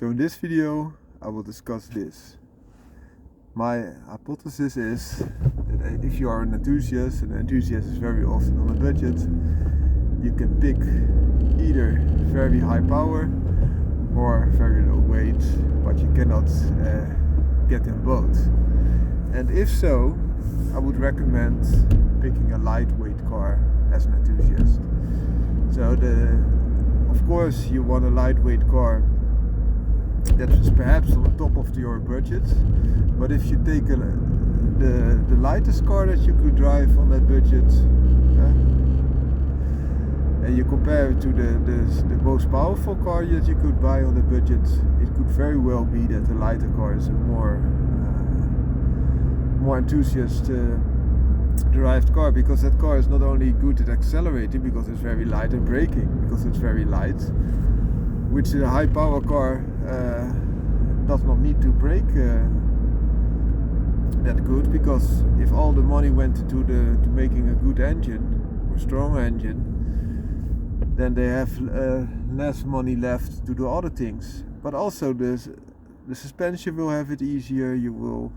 So in this video I will discuss this. My hypothesis is that if you are an enthusiast, and an enthusiast is very often on a budget, you can pick either very high power or very low weight, but you cannot get them both. And if so, I would recommend picking a lightweight car as an enthusiast. So of course you want a lightweight car that is perhaps on the top of your budget, but if you take the lightest car that you could drive on that budget and you compare it to the most powerful car that you could buy on the budget, it could very well be that the lighter car is a more enthusiast derived car, because that car is not only good at accelerating because it's very light, and braking because it's very light, which a high power car does not need to brake that good, because if all the money went to making a good engine or strong engine, then they have less money left to do other things. But also the suspension will have it easier. You will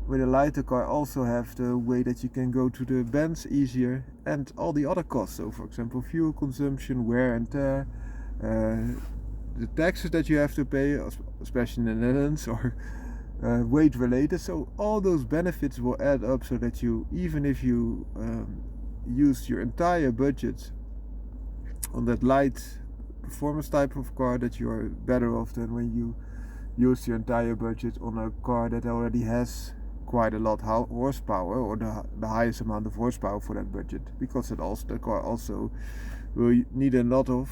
with a lighter car also have the way that you can go to the bends easier, and all the other costs. So for example, fuel consumption, wear and tear, the taxes that you have to pay, especially in the Netherlands, or weight related. So all those benefits will add up, so that you, even if you use your entire budget on that light performance type of car, that you are better off than when you use your entire budget on a car that already has quite a lot horsepower, or the highest amount of horsepower for that budget, because the car also will need a lot of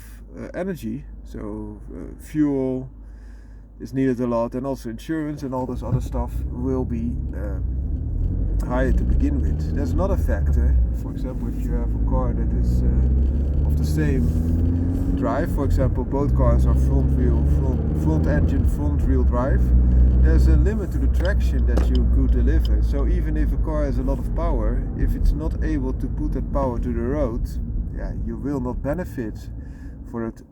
energy. So fuel is needed a lot, and also insurance and all this other stuff will be higher to begin with. There's another factor. For example, if you have a car that is of the same drive, for example, both cars are front engine, front wheel drive, there's a limit to the traction that you could deliver. So even if a car has a lot of power, if it's not able to put that power to the road, you will not benefit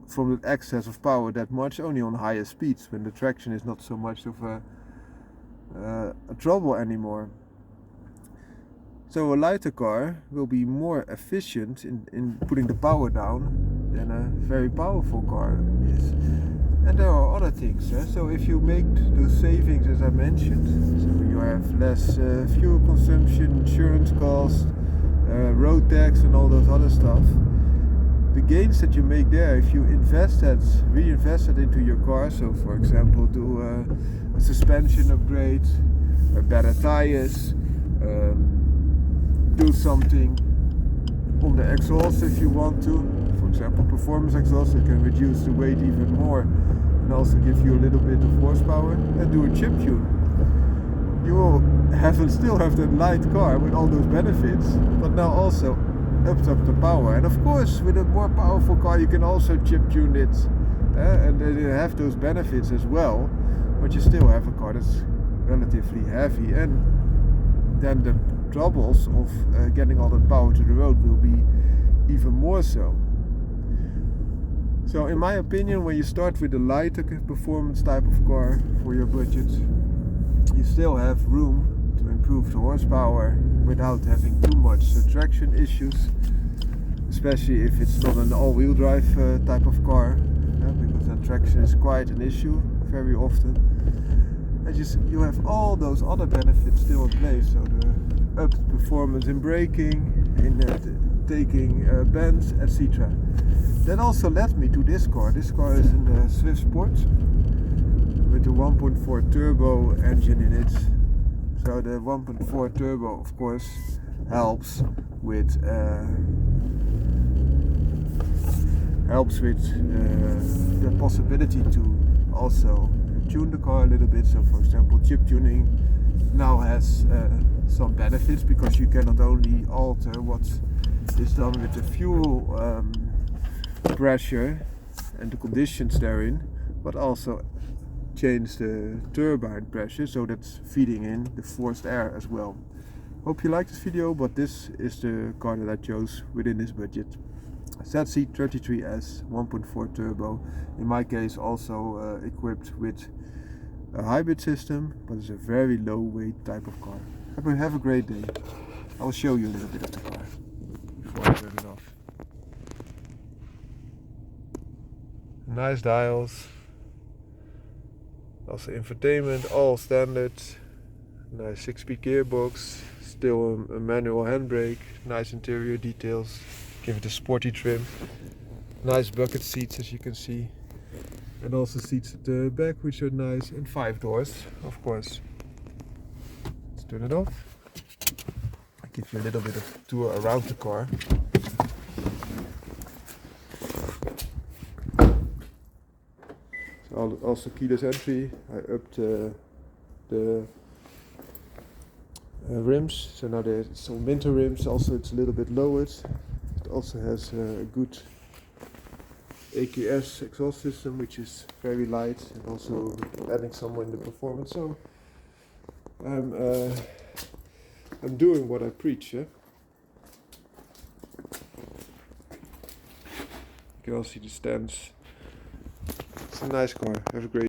from the excess of power that much, only on higher speeds, when the traction is not so much of a trouble anymore. So a lighter car will be more efficient in putting the power down than a very powerful car is. And there are other things. So if you make those savings as I mentioned, so you have less fuel consumption, insurance costs, road tax and all those other stuff, the gains that you make there, if you reinvest that into your car, so for example do a suspension upgrade, better tires, do something on the exhaust if you want to, for example performance exhaust, that can reduce the weight even more and also give you a little bit of horsepower, and do a chip tune. You will still have that light car with all those benefits, but now also upped up the power. And of course with a more powerful car you can also chip tune it, and you have those benefits as well, but you still have a car that's relatively heavy, and then the troubles of getting all that power to the road will be even more so. So in my opinion, when you start with a lighter performance type of car for your budget, you still have room to improve the horsepower without having too much traction issues, especially if it's not an all-wheel drive type of car, because that traction is quite an issue very often. And you have all those other benefits still in place, so the upped performance in braking, in taking bends, etc. That also led me to this car. This car is a Swift Sport with a 1.4 turbo engine in it. So the 1.4 turbo of course helps with the possibility to also tune the car a little bit. So for example, chip tuning now has some benefits, because you can not only alter what is done with the fuel pressure and the conditions therein, but also change the turbine pressure, so that's feeding in the forced air as well. Hope you like this video, but this is the car that I chose within this budget. ZC33S 1.4 turbo. In my case, also equipped with a hybrid system, but it's a very low weight type of car. Have a great day. I will show you a little bit of the car before I turn it off. Nice dials. Also infotainment, all standard. Nice 6-speed gearbox. Still a manual handbrake. Nice interior details. Give it a sporty trim. Nice bucket seats, as you can see. And also seats at the back, which are nice. And 5 doors, of course. Let's turn it off. I'll give you a little bit of a tour around the car. So also keyless entry. I upped the rims, so now there's some winter rims. Also, it's a little bit lowered. It also has a good AQS exhaust system, which is very light, and also adding some in the performance. So I'm doing what I preach. Yeah? You can all see the stands. It's a nice car. Have a great